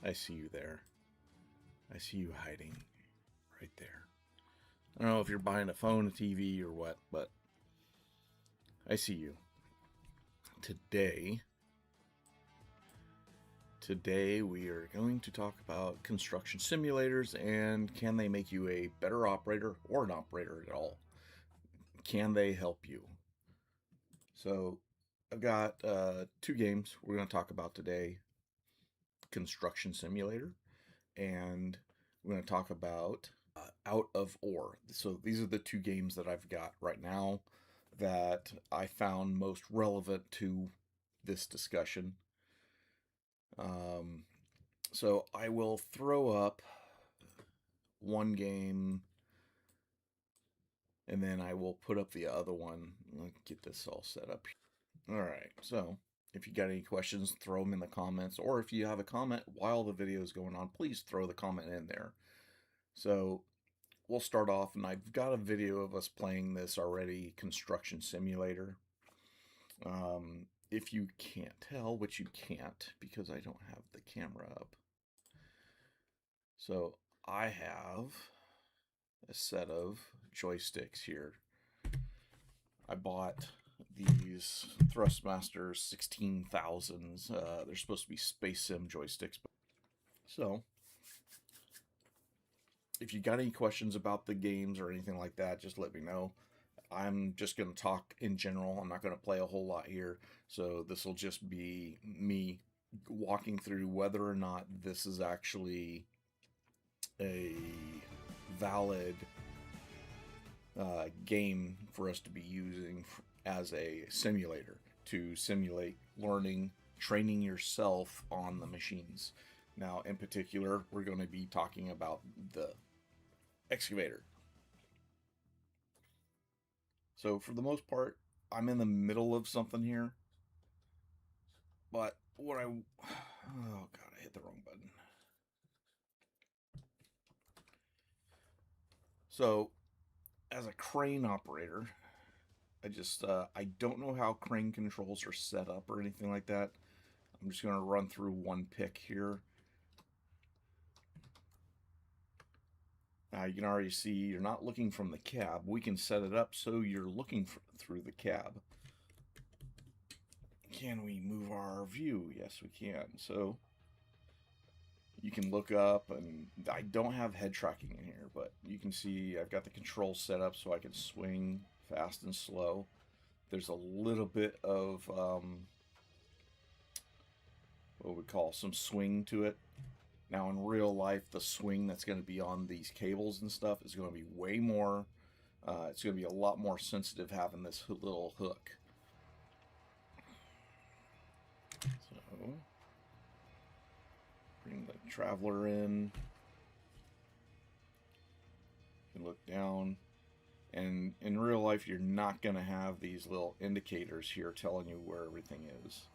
I see you there. I see you hiding right there. I don't know if you're behind a phone, a TV, or what, but I see you. Today, today we are going to talk about construction simulators and can they make you a better operator or an operator at all? Can they help you? So, I've got two games we're going to talk about today: Construction Simulator, and we're going to talk about Out of Ore. So these are the two games that I've got right now that I found most relevant to this discussion. Um, so I will throw up one game and then I will put up the other one. Let's get this all set up. All right, so if you got any questions, throw them in the comments, or if you have a comment while the video is going on, please throw the comment in there. So we'll start off, and I've got a video of us playing this already, Construction Simulator. If you can't tell, which you can't because I don't have the camera up. So I have a set of joysticks here. I bought these Thrustmaster 16,000s. They're supposed to be Space Sim joysticks. So if you got any questions about the games or anything like that, just let me know. I'm just going to talk in general. I'm not going to play a whole lot here. So this will just be me walking through whether or not this is actually a valid game for us to be using as a simulator to simulate learning, training yourself on the machines. Now, in particular, we're going to be talking about the excavator. So for the most part, I'm in the middle of something here. But what oh god, I hit the wrong button. So as a crane operator, I don't know how crane controls are set up or anything like that. I'm just going to run through one pick here. You can already see you're not looking from the cab. We can set it up so you're looking through the cab. Can we move our view? Yes, we can. So you can look up, and I don't have head tracking in here, but you can see I've got the controls set up so I can swing fast and slow. There's a little bit of what we call some swing to it. Now in real life, the swing that's going to be on these cables and stuff is going to be way more. It's going to be a lot more sensitive having this little hook. So bring the traveler in. You can look down. And in real life, you're not going to have these little indicators here telling you where everything is.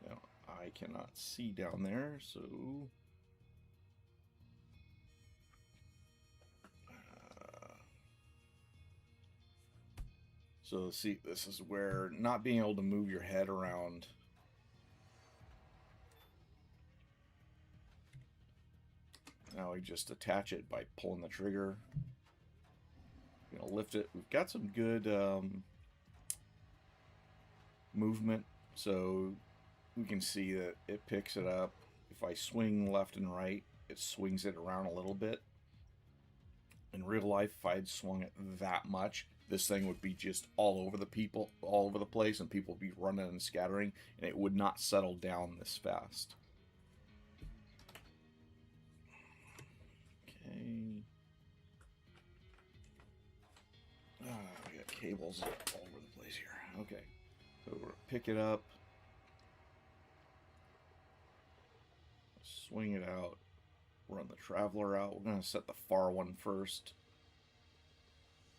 Now, I cannot see down there, so see, this is where not being able to move your head around. Now we just attach it by pulling the trigger. Lift it. We've got some good movement, so we can see that it picks it up. If I swing left and right, it swings it around a little bit. In real life, if I had swung it that much, this thing would be just all over the place, and people would be running and scattering, and it would not settle down this fast. Okay. We got cables all over the place here. Okay. So we're pick it up, swing it out, run the traveler out. We're going to set the far one first.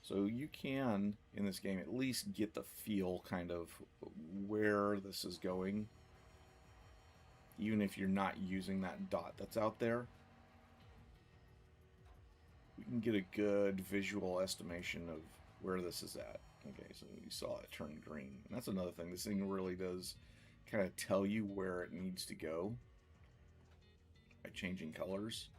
So you can, in this game, at least get the feel kind of where this is going, even if you're not using that dot that's out there. We can get a good visual estimation of where this is at. Okay, so you saw it turn green. And that's another thing. This thing really does kind of tell you where it needs to go by changing colors.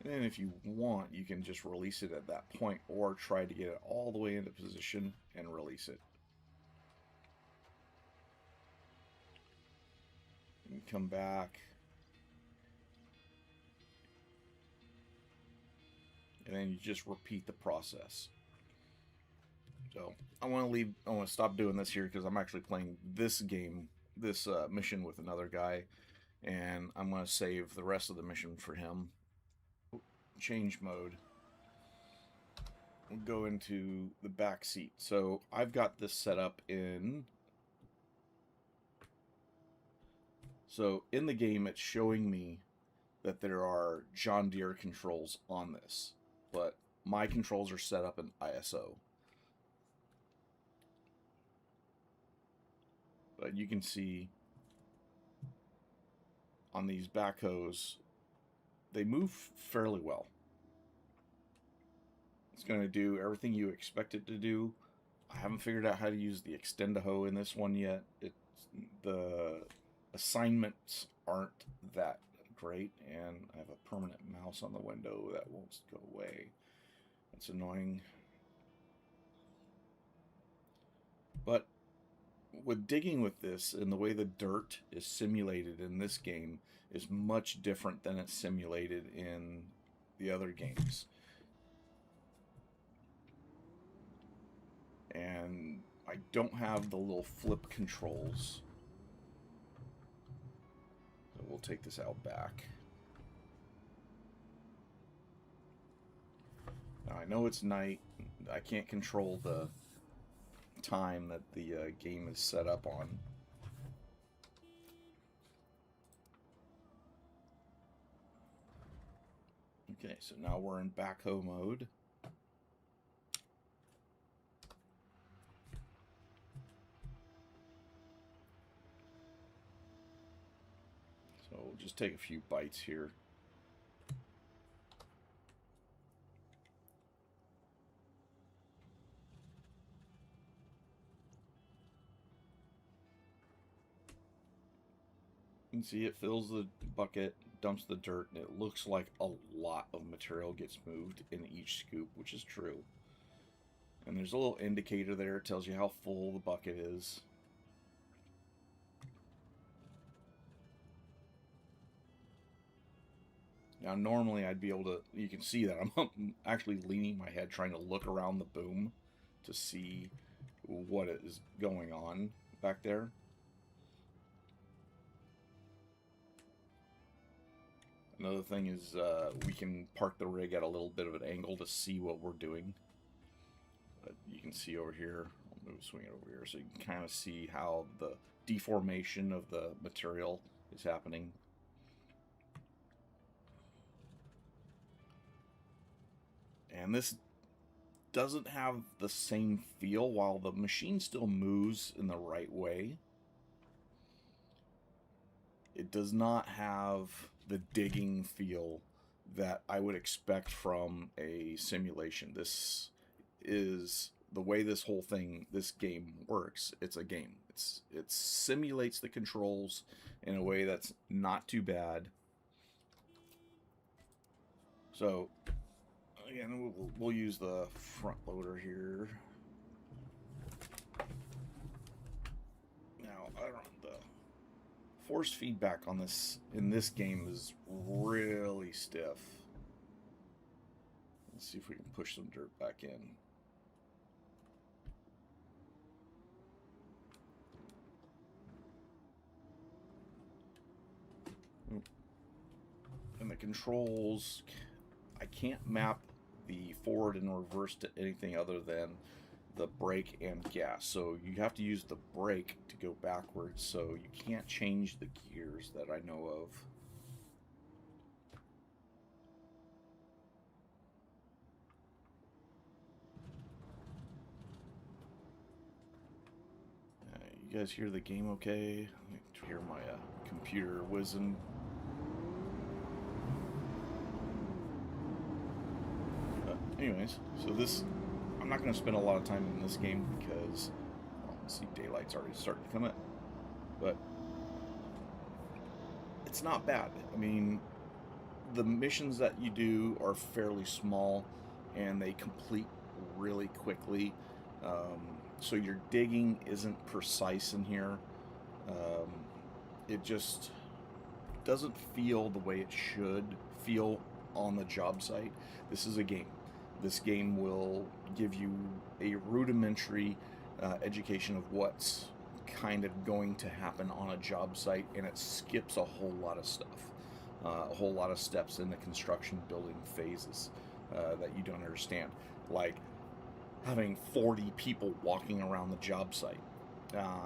And then if you want, you can just release it at that point or try to get it all the way into position and release it. And come back. And then you just repeat the process. So I want to stop doing this here because I'm actually playing this game, this mission with another guy, and I'm going to save the rest of the mission for him. Change mode. We'll go into the back seat. So I've got this set up in. So in the game, it's showing me that there are John Deere controls on this, but my controls are set up in ISO. But you can see on these backhoes, they move fairly well. It's going to do everything you expect it to do. I haven't figured out how to use the Extend-A-Hoe in this one yet. The assignments aren't that great, and I have a permanent mouse on the window that won't go away. That's annoying. But with digging with this and the way the dirt is simulated in this game is much different than it's simulated in the other games. And I don't have the little flip controls. So we'll take this out back. Now I know it's night. I can't control the time that the game is set up on. Okay, so now we're in backhoe mode. So we'll just take a few bites here. You can see it fills the bucket, dumps the dirt, and it looks like a lot of material gets moved in each scoop, which is true. And there's a little indicator there, it tells you how full the bucket is. Now normally I'd be able to, you can see that I'm actually leaning my head trying to look around the boom to see what is going on back there. Another thing is we can park the rig at a little bit of an angle to see what we're doing. But you can see over here, I'll swing it over here so you can kind of see how the deformation of the material is happening. And this doesn't have the same feel while the machine still moves in the right way. It does not have the digging feel that I would expect from a simulation. This is the way this whole thing, this game works. It's a game. It simulates the controls in a way that's not too bad. So again, we'll use the front loader here. Now, I don't know, the force feedback on this in this game is really stiff. Let's see if we can push some dirt back in. And the controls, I can't map the forward and reverse to anything other than the brake and gas. So you have to use the brake to go backwards, so you can't change the gears that I know of. You guys hear the game okay? I hear my computer whizzing. Anyways, so this, I'm not going to spend a lot of time in this game because, well, see, daylight's already starting to come in. But it's not bad. I mean, the missions that you do are fairly small and they complete really quickly. Um, so your digging isn't precise in here. Um, it just doesn't feel the way it should feel on the job site. This is a game. This game will give you a rudimentary education of what's kind of going to happen on a job site, and it skips a whole lot of stuff, a whole lot of steps in the construction building phases that you don't understand, like having 40 people walking around the job site.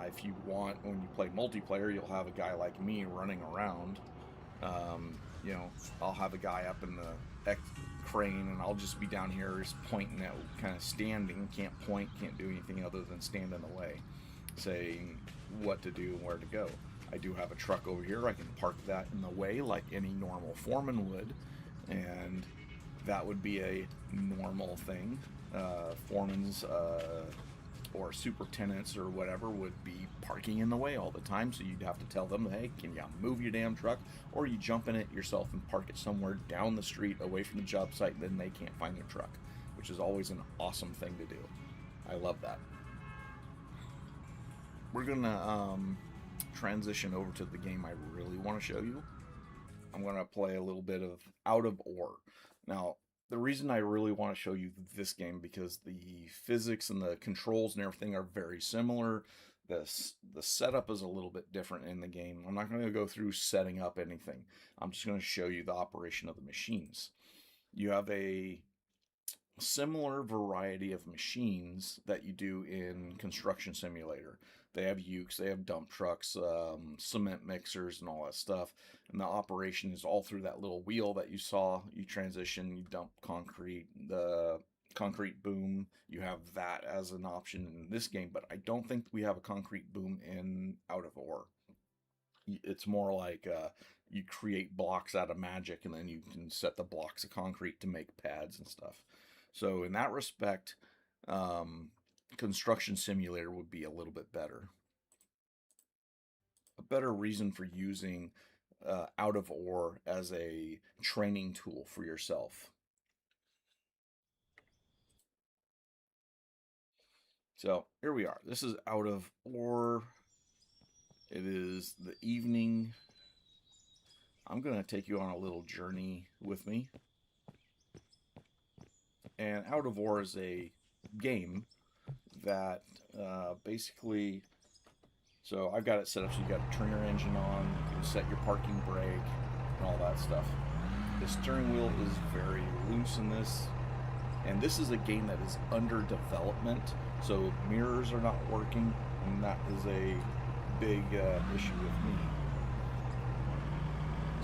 If you want, when you play multiplayer, you'll have a guy like me running around. You know, I'll have a guy up in the crane, and I'll just be down here just pointing at, kind of standing, can't point, can't do anything other than stand in the way, saying what to do and where to go. I do have a truck over here. I can park that in the way like any normal foreman would, and that would be a normal thing. Foremen's or superintendents or whatever would be parking in the way all the time, so you'd have to tell them, hey, can you move your damn truck, or you jump in it yourself and park it somewhere down the street away from the job site, then they can't find their truck, which is always an awesome thing to do. I love that. We're gonna transition over to the game I really want to show you. I'm gonna play a little bit of Out of Ore. Now, the reason I really want to show you this game, because the physics and the controls and everything are very similar. The setup is a little bit different in the game. I'm not going to go through setting up anything. I'm just going to show you the operation of the machines. You have a similar variety of machines that you do in Construction Simulator. They have ukes, they have dump trucks, cement mixers, and all that stuff. And the operation is all through that little wheel that you saw. You transition, you dump concrete, the concrete boom. You have that as an option in this game, but I don't think we have a concrete boom in Out of Ore. It's more like you create blocks out of magic, and then you can set the blocks of concrete to make pads and stuff. So in that respect, Construction Simulator would be a little bit better. A better reason for using Out of Ore as a training tool for yourself. So here we are. This is Out of Ore. It is the evening. I'm going to take you on a little journey with me. And Out of Ore is a game that basically, so I've got it set up so you got to turn your engine on, you can set your parking brake, and all that stuff. The steering wheel is very loose in this, and this is a game that is under development, so mirrors are not working, and that is a big issue with me.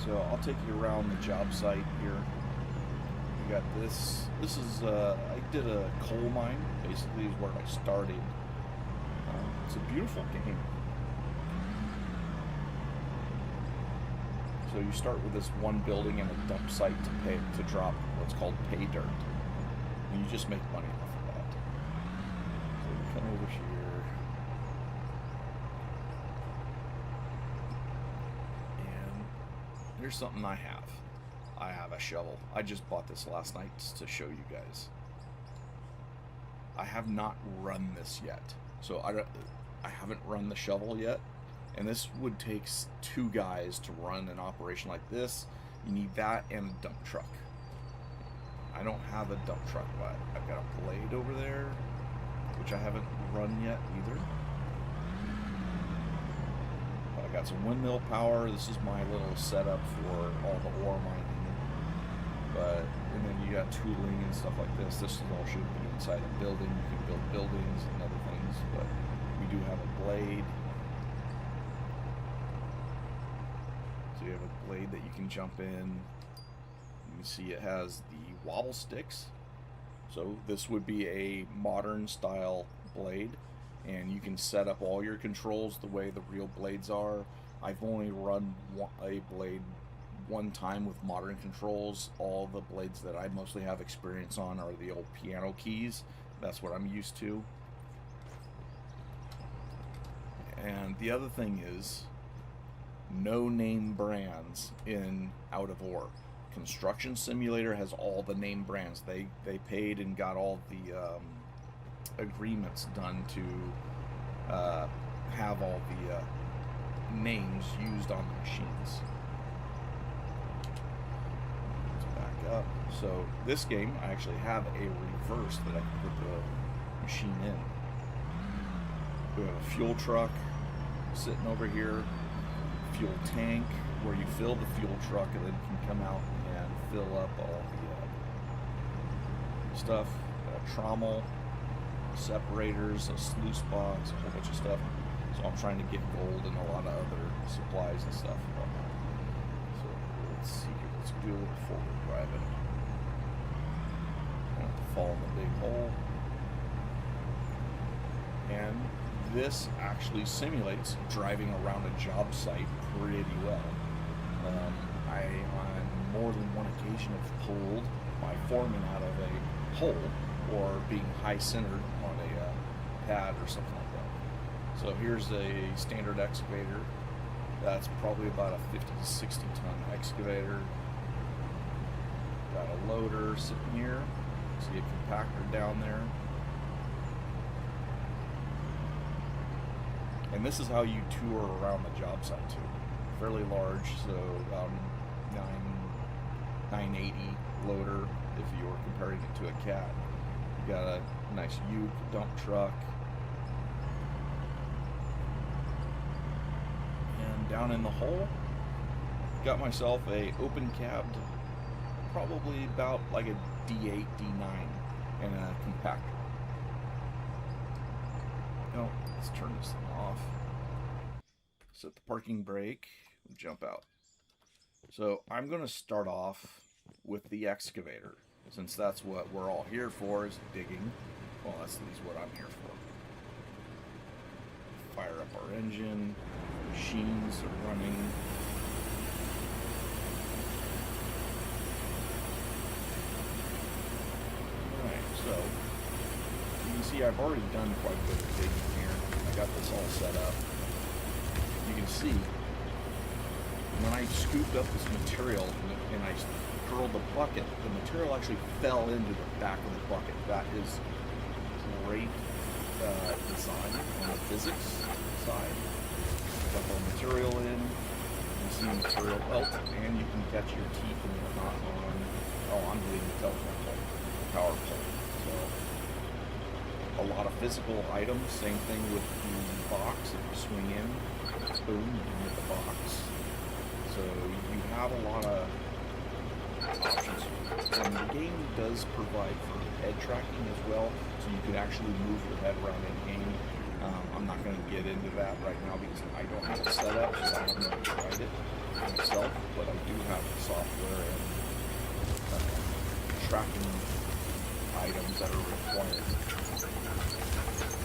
So I'll take you around the job site here. We got this. This is I did a coal mine. Basically, is where I started. It's a beautiful game. So you start with this one building and a dump site to drop what's called pay dirt, and you just make money off of that. So you come over here, and here's something I have. I have a shovel. I just bought this last night to show you guys. I have not run this yet. So I haven't run the shovel yet. And this would take 2 guys to run an operation like this. You need that and a dump truck. I don't have a dump truck, but I've got a blade over there, which I haven't run yet either. I got some windmill power. This is my little setup for all the ore mining. And then you got tooling and stuff like this. This all should be inside a building. You can build buildings and other things, but we do have a blade. So you have a blade that you can jump in. You can see it has the wobble sticks. So this would be a modern style blade, and you can set up all your controls the way the real blades are. I've only run a blade one time with modern controls. All the blades that I mostly have experience on are the old piano keys. That's what I'm used to. And the other thing is, no name brands in Out of Ore. Construction Simulator has all the name brands. They paid and got all the agreements done to have all the names used on the machines. Let's back up. So this game, I actually have a reverse that I can put the machine in. We have a fuel truck sitting over here, fuel tank where you fill the fuel truck and then you can come out and fill up all the stuff, trommel, separators, a sluice box, a whole bunch of stuff. So I'm trying to get gold and a lot of other supplies and stuff. So let's see here, let's do a little forward driving. I don't have to fall in the big hole. And this actually simulates driving around a job site pretty well. I, on more than one occasion, have pulled my foreman out of a hole or being high-centered on a pad or something like that. So here's a standard excavator. That's probably about a 50 to 60 ton excavator. Got a loader sitting here. See a compactor down there. And this is how you tour around the job site too. Fairly large, so 980 loader if you're comparing it to a cat. You got a nice Uke dump truck. And down in the hole, got myself a open cabbed, probably about like a D8, D9, and a compactor. No, let's turn this thing off. Set the parking brake, jump out. So I'm going to start off with the excavator, since that's what we're all here for, is digging. Well, that's at least what I'm here for. Fire up our engine, machines are running. Alright, so you can see I've already done quite a bit of digging here. I got this all set up. You can see when I scooped up this material and I curled the bucket, the material actually fell into the back of the bucket. That is great design on the physics side. Got the material in, you see material melt, and you can catch your teeth and whatnot on, oh, I'm getting the telephone pole, power pole. So a lot of physical items, same thing with the box. If you swing in, boom, you can hit the box. So you have a lot of options. And the game does provide for head tracking as well, so you can actually move your head around in game. I'm not going to get into that right now because I don't have it set up, so I have never tried it myself, but I do have the software and tracking items that are required.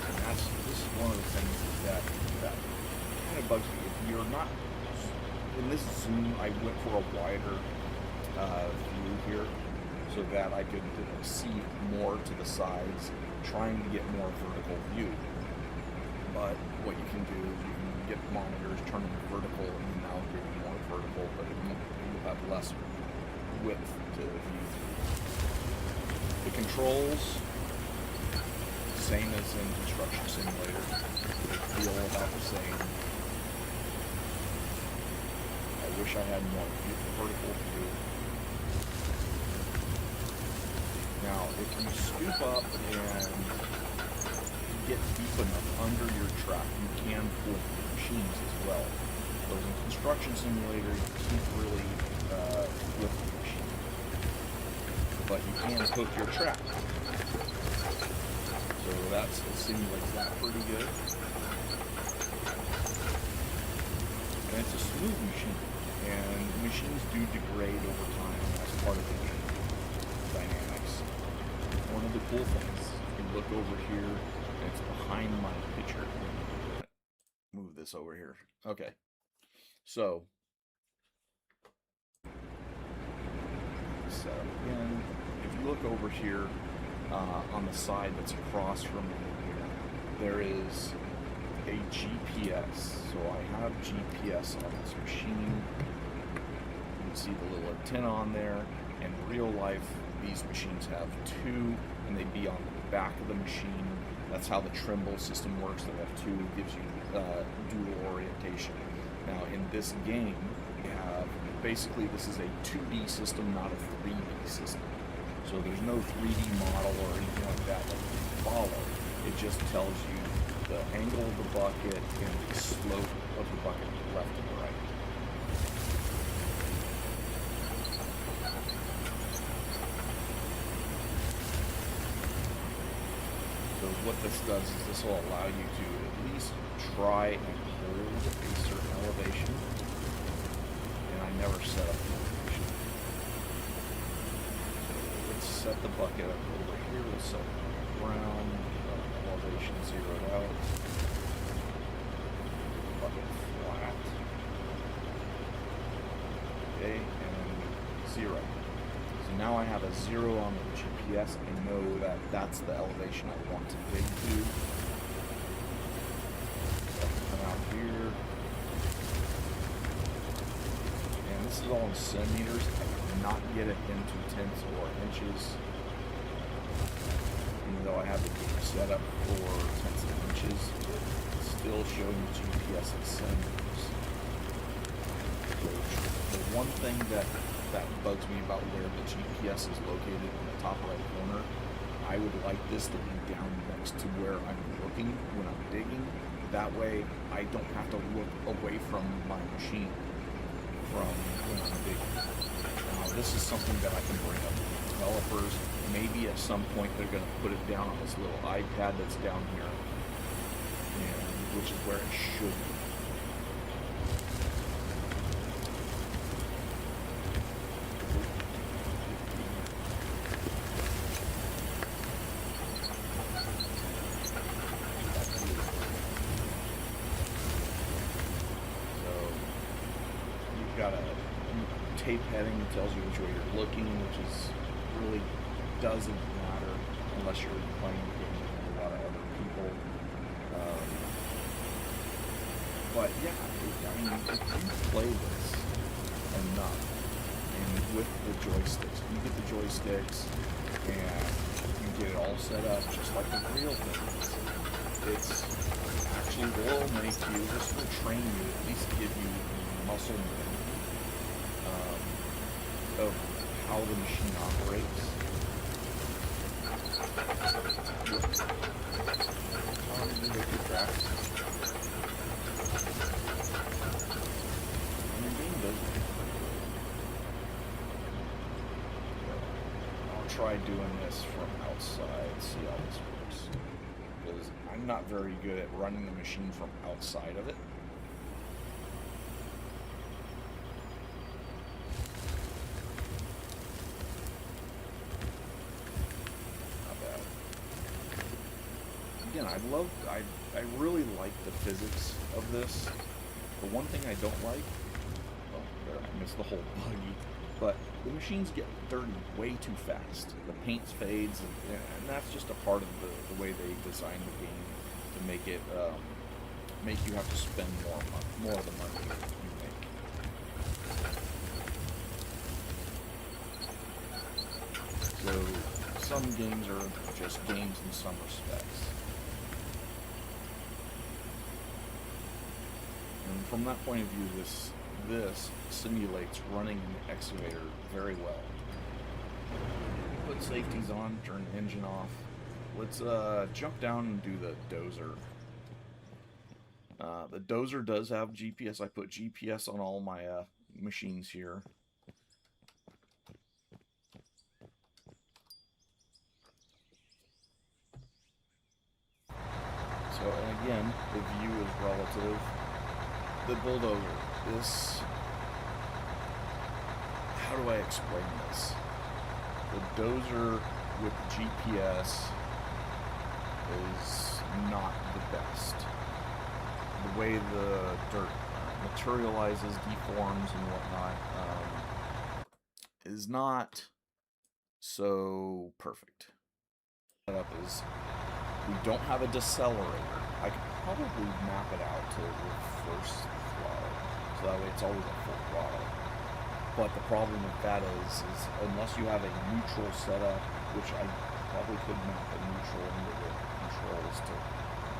And this is one of the things that kind of bugs me. If you're not in this zoom, I went for a wider view here so that I could see more to the sides, trying to get more vertical view. But what you can do, you can get monitors, turn them vertical, and now give you more vertical, but you'll have less width to view. The controls, same as in Construction Simulator, they feel about the same. I wish I had more vertical view. Now, if you scoop up and get deep enough under your track, you can flip the machines as well. So in Construction Simulator, you can't really flip the machine, but you can hook your track. So it simulates that pretty good. And it's a smooth machine, and machines do degrade over time as part of the game dynamics. One of the cool things, you can look over here, and it's behind my picture. Move this over here. Okay. So, set up again. If you look over here, on the side that's across from me here, there is a GPS. So I have GPS on this machine. You can see the little antenna on there. In real life, these machines have two, and they'd be on the back of the machine. That's how the Trimble system works. They have two, gives you dual orientation. Now in this game, we have, basically this is a 2D system, not a 3D system. So there's no 3D model or anything like that that you can follow. It just tells you the angle of the bucket and the slope of the bucket left and right. So what this does is this will allow you to at least try and hold a certain elevation. And I never set up the elevation. So let's set the bucket up over here. We'll set the ground, elevation zeroed out. Bucket flat. Okay, and 0. So now I have a 0 on the GPS. I know that that's the elevation I want to dig to. So come out here. And this is all in centimeters. I cannot get it into tenths or inches. Even though I have the game set up for tenths and inches, it's still showing the GPS in centimeters. So the one thing that bugs me about where the GPS is located in the top right corner, I would like this to be down next to where I'm looking when I'm digging. That way I don't have to look away from my machine from when I'm digging. This is something that I can bring up to the developers. Maybe at some point they're going to put it down on this little iPad that's down here, and which is where it should be. Got a tape heading that tells you which way you're looking, which is really doesn't matter unless you're playing the game with a lot of other people. But yeah, I mean, if you play this enough, and with the joysticks, you get the joysticks, and you get it all set up just like the real things. It's actually will make you, this will train you, at least give you muscle memory of how the machine operates. How did you make your tracks? And your game does it. I'll try doing this from outside, see how this works. Because I'm not very good at running the machine from outside of it. Again, I really like the physics of this. The one thing I don't like, well, there, I missed the whole buggy, but the machines get dirty way too fast. The paint fades, and that's just a part of the way they designed the game to make it, make you have to spend more of the money you make. So, some games are just games in some respects. And from that point of view, this simulates running an excavator very well. Put safeties on, turn the engine off. Let's jump down and do the dozer. The dozer does have GPS. I put GPS on all my machines here. So, and again, the view is relative. The bulldozer, this, how do I explain this? The dozer with GPS is not the best. The way the dirt materializes, deforms, and whatnot is not so perfect. Setup is, we don't have a decelerator. I could probably map it out to reverse throttle, so that way it's always at full throttle. But the problem with that is unless you have a neutral setup, which I probably could map a neutral into the controls to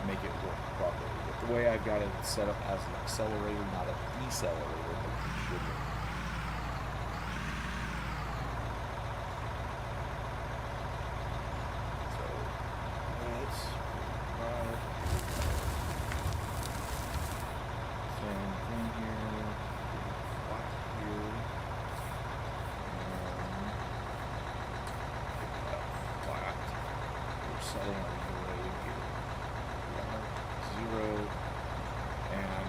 make it work properly. But the way I've got it set up as an accelerator, not a decelerator, but it should work. So let's ride. Same thing here. Flat here. Flat. We're setting our grade here. 0. And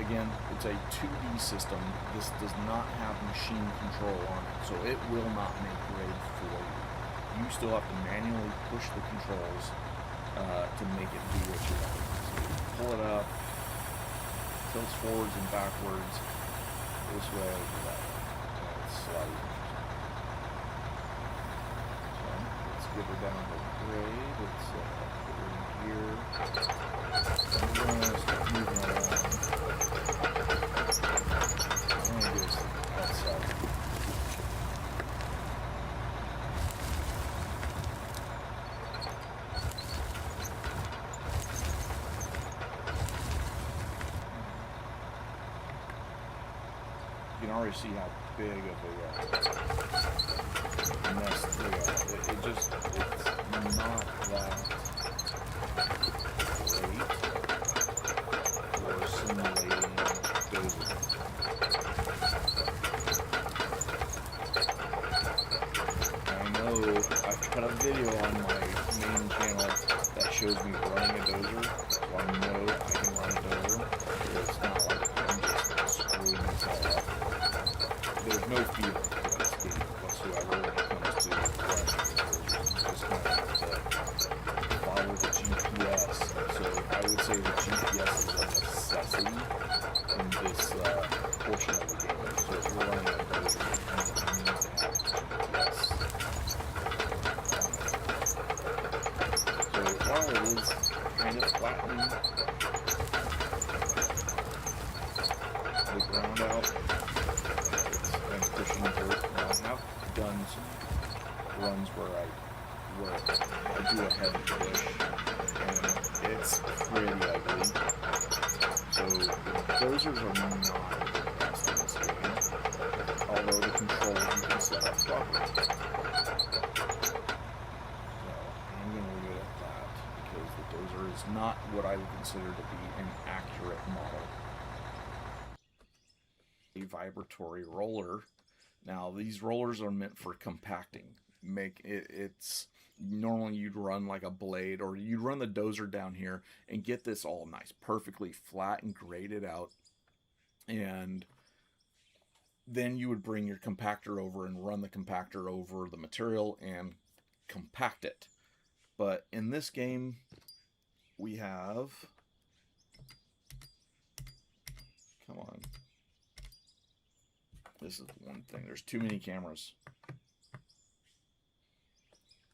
again, it's a 2D system. This does not have machine control on it, so it will not make grade for you. You still have to manually push the controls to make it do what you want. So you pull it up, tilts forwards and backwards, this way, that way. And it's slightly interesting. So let's get her down to grade. Let's put her in here. And we're going to start moving around. I'm going to do this outside. You can already see how big of a mess they are. It's not that great for simulating dozing. I know I've got a video on my main channel that shows me running a dozer, so I know I can run a dozer. It's not like I'm just screwing this all up. There's no feel to this game whatsoever when it comes to running the dozer. You just kind of have to follow the GPS. So I would say the GPS is a necessity in this portion of the game. So if you're running a dozer, you need to have GPS. So while it is kind of flattening the ground out, and pushing dirt. Now I have done some runs where I do a heavy push, and it's pretty ugly. So the dozers are not the best in this game, although the controls you can set up properly. So I'm going to leave it at that, because the dozer is not what I would consider to be an accurate model. A vibratory roller. Now these rollers are meant for compacting. It's normally you'd run like a blade, or you'd run the dozer down here and get this all nice, perfectly flat and graded out, and then you would bring your compactor over and run the compactor over the material and compact it. But in this game we have, come on, this is one thing. There's too many cameras.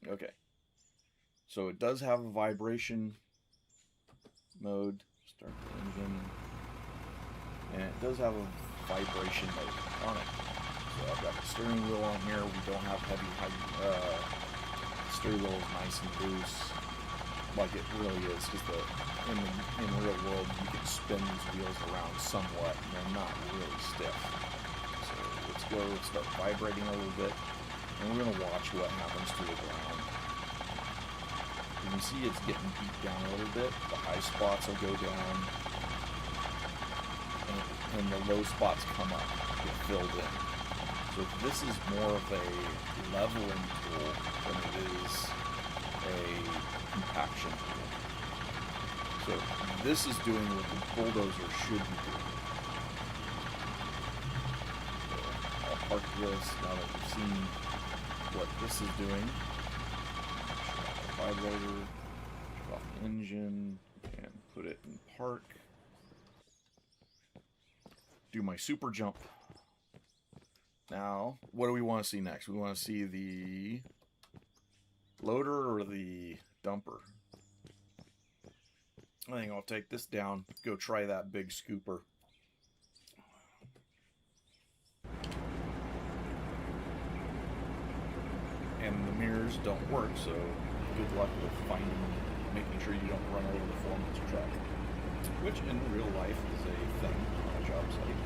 Okay. So it does have a vibration mode. Start the engine. And it does have a vibration mode on it. So I've got the steering wheel on here. We don't have heavy steering wheel is nice and loose, like it really is, because in the real world you can spin these wheels around somewhat and they're not really stiff. Let's start vibrating a little bit, and we're going to watch what happens to the ground. You can see it's getting beat down a little bit. The high spots will go down, and the low spots come up, get filled in. So this is more of a leveling tool than it is a compaction tool. So this is doing what the bulldozer should be doing. Park this now that you've seen what this is doing. Shut off the vibrator, shut off the engine, and put it in park. Do my super jump. Now, what do we want to see next? We want to see the loader or the dumper? I think I'll take this down, go try that big scooper. And the mirrors don't work, so good luck with making sure you don't run over the foreman's truck. Which in real life is a thing on a job site.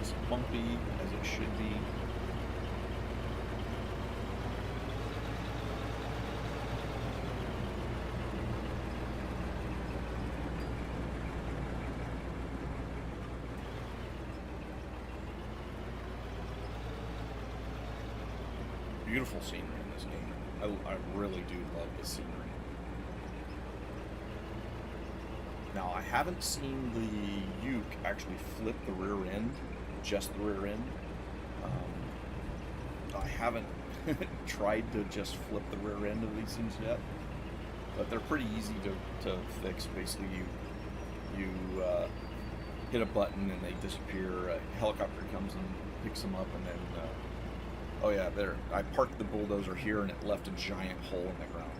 As bumpy as it should be. Beautiful scenery in this game. I really do love the scenery. Now, I haven't seen the Uke actually flip the rear end, just the rear end. I haven't tried to just flip the rear end of these things yet, but they're pretty easy to fix. Basically, you hit a button and they disappear. A helicopter comes and picks them up, and then oh yeah, there. I parked the bulldozer here, and it left a giant hole in the ground.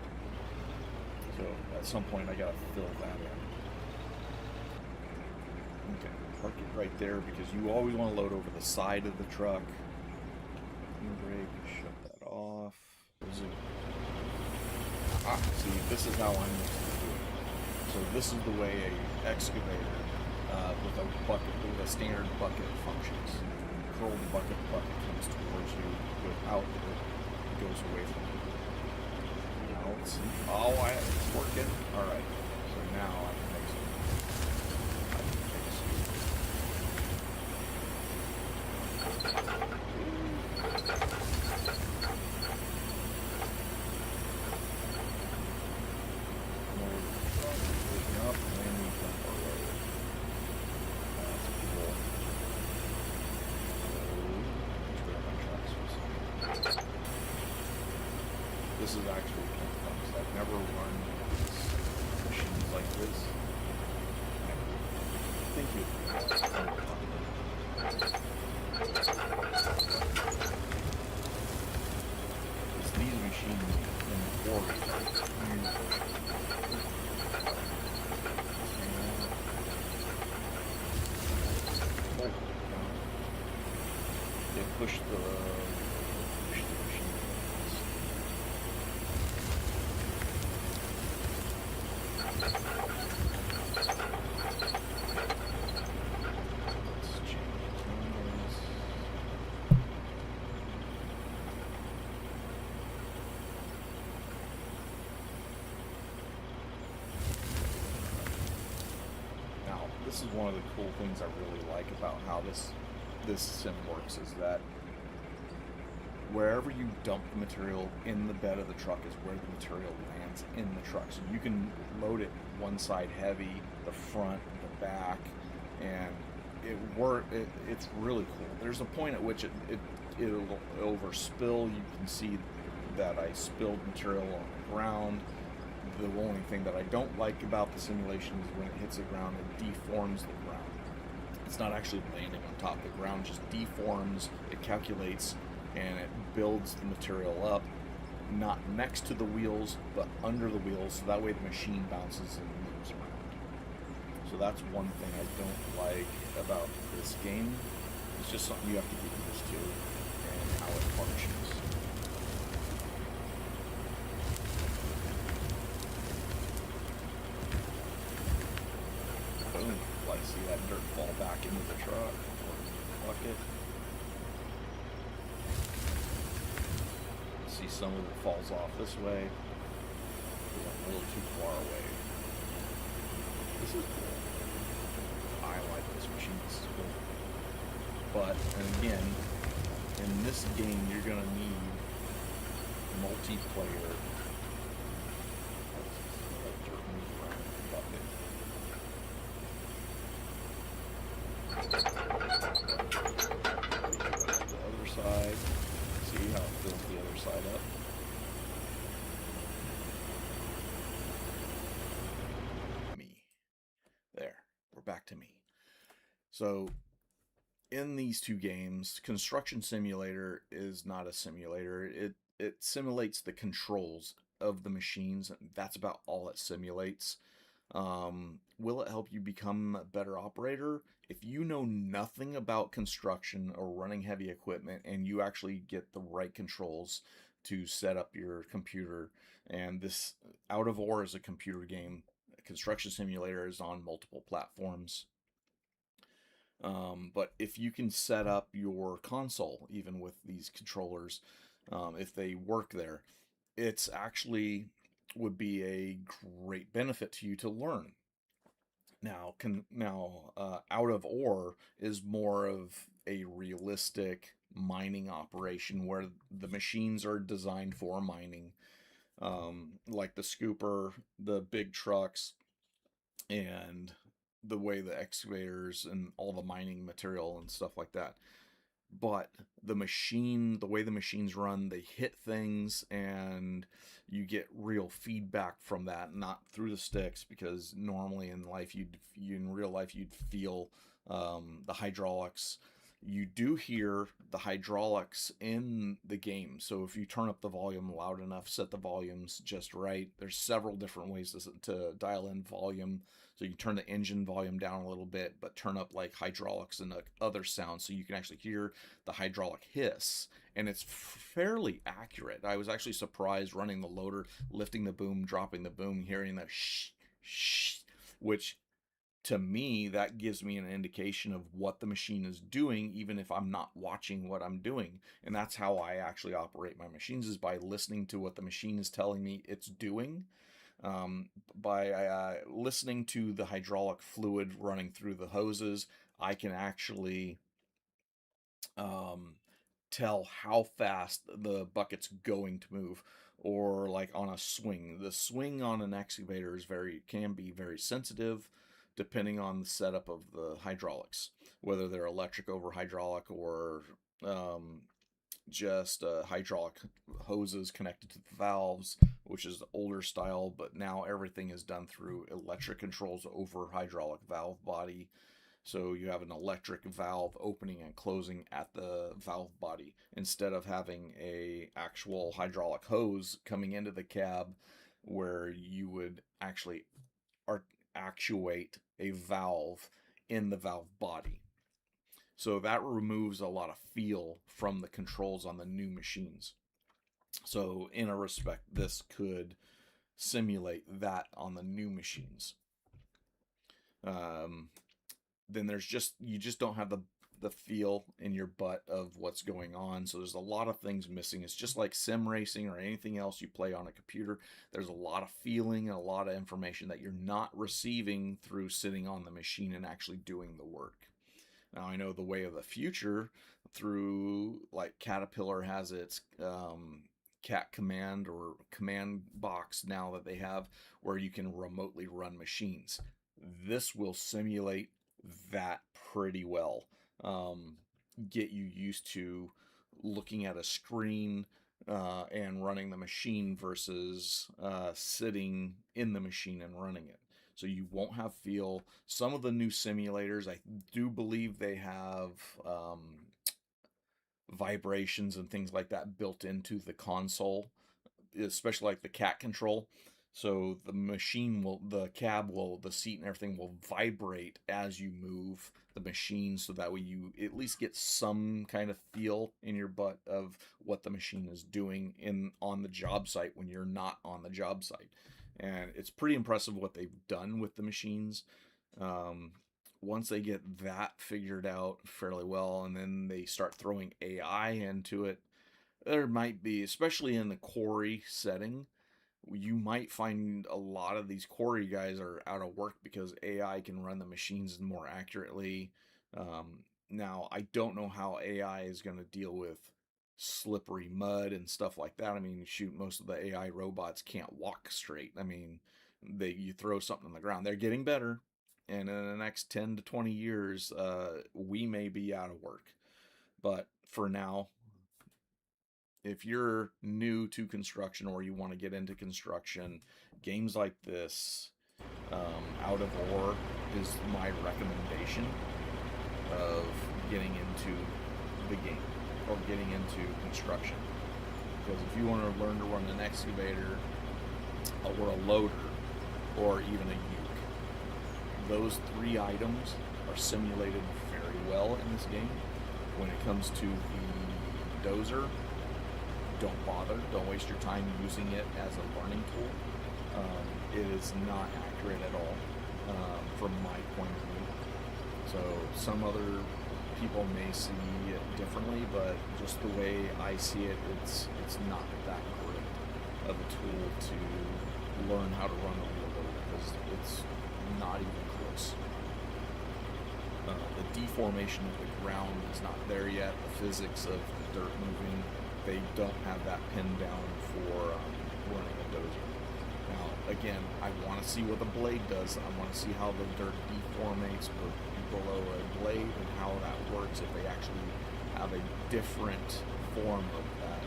So at some point, I gotta fill that in. Okay, park it right there because you always want to load over the side of the truck. Brake, shut that off. See, this is how I'm used to doing it. So this is the way a excavator with a standard bucket functions. Curl the bucket comes towards you. Without it goes away from you. Now let's see. Oh, it's working. All right. So now I can make some. This is actually kind of fun because I've never run machines like this. Thank you. It's these machines in the quarry. They push the This is one of the cool things I really like about how this sim works is that wherever you dump the material in the bed of the truck is where the material lands in the truck. So you can load it one side heavy, the front, the back, and it's really cool. There's a point at which it'll overspill. You can see that I spilled material on the ground. The only thing that I don't like about the simulation is when it hits the ground, it deforms the ground. It's not actually landing on top of the ground, just deforms, it calculates, and it builds the material up, not next to the wheels, but under the wheels, so that way the machine bounces and moves around. So that's one thing I don't like about this game. It's just something you have to get used to, and how it functions. Like, see that dirt fall back into the truck or bucket. See some of it falls off this way. A little too far away. This is cool. I like this machine. This is cool. But, and again, in this game, you're gonna need multiplayer. Side. See how it fills the other side up. Me. There. We're back to me. So, in these two games, Construction Simulator is not a simulator. It simulates the controls of the machines. That's about all it simulates. Will it help you become a better operator? If you know nothing about construction or running heavy equipment and you actually get the right controls to set up your computer, and this Out of Ore is a computer game. Construction Simulator is on multiple platforms. But if you can set up your console, even with these controllers, if they work there, it's actually would be a great benefit to you to learn. Out of Ore is more of a realistic mining operation where the machines are designed for mining, like the scooper, the big trucks, and the way the excavators and all the mining material and stuff like that. But the way the machines run, they hit things and you get real feedback from that, not through the sticks, because normally in life in real life you'd feel the hydraulics. You do hear the hydraulics in the game, so if you turn up the volume loud enough, set the volumes just right. There's several different ways to dial in volume. So you can turn the engine volume down a little bit, but turn up like hydraulics and other sounds so you can actually hear the hydraulic hiss. And it's fairly accurate. I was actually surprised running the loader, lifting the boom, dropping the boom, hearing the shh, shh, which to me, that gives me an indication of what the machine is doing, even if I'm not watching what I'm doing. And that's how I actually operate my machines, is by listening to what the machine is telling me it's doing. By listening to the hydraulic fluid running through the hoses, I can actually tell how fast the bucket's going to move. Or like on a swing, the swing on an excavator can be very sensitive, depending on the setup of the hydraulics, whether they're electric over hydraulic or just hydraulic hoses connected to the valves, which is the older style, but now everything is done through electric controls over hydraulic valve body. So you have an electric valve opening and closing at the valve body instead of having a actual hydraulic hose coming into the cab where you would actually actuate a valve in the valve body. So that removes a lot of feel from the controls on the new machines. So in a respect, this could simulate that on the new machines. Then you just don't have the feel in your butt of what's going on. So there's a lot of things missing. It's just like sim racing or anything else you play on a computer. There's a lot of feeling and a lot of information that you're not receiving through sitting on the machine and actually doing the work. Now I know the way of the future through like Caterpillar has its cat command or command box now that they have where you can remotely run machines. This will simulate that pretty well. Get you used to looking at a screen and running the machine versus sitting in the machine and running it. So you won't have feel. Some of the new simulators, I do believe they have vibrations and things like that built into the console, especially like the cat control. So the seat and everything will vibrate as you move the machine, so that way you at least get some kind of feel in your butt of what the machine is doing on the job site when you're not on the job site. And it's pretty impressive what they've done with the machines. Once they get that figured out fairly well, and then they start throwing AI into it, there might be, especially in the quarry setting, you might find a lot of these quarry guys are out of work because AI can run the machines more accurately. Now, I don't know how AI is going to deal with slippery mud and stuff like that. I mean, shoot, most of the AI robots can't walk straight. I mean, you throw something on the ground. They're getting better, and in the next 10 to 20 years, we may be out of work. But for now, if you're new to construction or you want to get into construction, games like this, Out of Ore, is my recommendation of getting into the game or getting into construction. Because if you want to learn to run an excavator, or a loader, or even a uke. Those 3 items are simulated very well in this game. When it comes to the dozer, don't bother. Don't waste your time using it as a learning tool. It is not accurate at all from my point of view. So some other people may see it differently, but just the way I see it, it's not that great of a tool to learn how to run a wheel loader, because it's not even close. The deformation of the ground is not there yet. The physics of the dirt moving, they don't have that pinned down for running a dozer. Now, again, I want to see what the blade does. I want to see how the dirt deformates below a blade and how that works, if they actually have a different form of that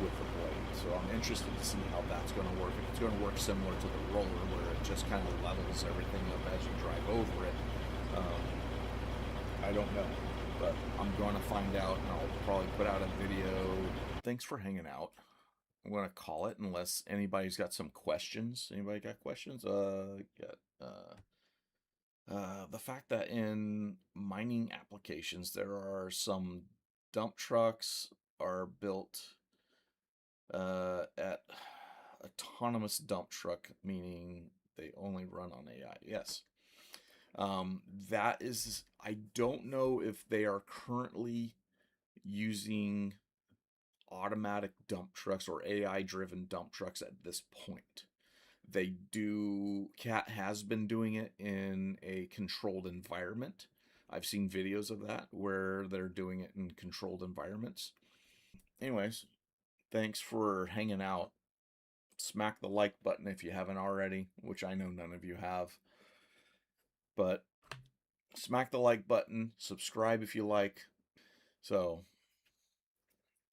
with the blade. So I'm interested to see how that's going to work. If it's going to work similar to the roller, where it just kind of levels everything up as you drive over it, I don't know. But I'm going to find out, and I'll probably put out a video. Thanks for hanging out. I'm going to call it, unless anybody's got some questions. Anybody got questions? The fact that in mining applications, there are some dump trucks are built at autonomous dump truck, meaning they only run on AI. Yes. That is, I don't know if they are currently using automatic dump trucks or AI driven dump trucks at this point. They do, Cat has been doing it in a controlled environment. I've seen videos of that where they're doing it in controlled environments. Anyways, thanks for hanging out. Smack the like button if you haven't already, which I know none of you have. But smack the like button, subscribe if you like. So,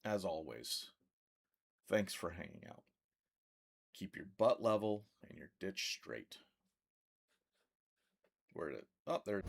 as always, thanks for hanging out. Keep your butt level and your ditch straight. Where did it? Oh, there.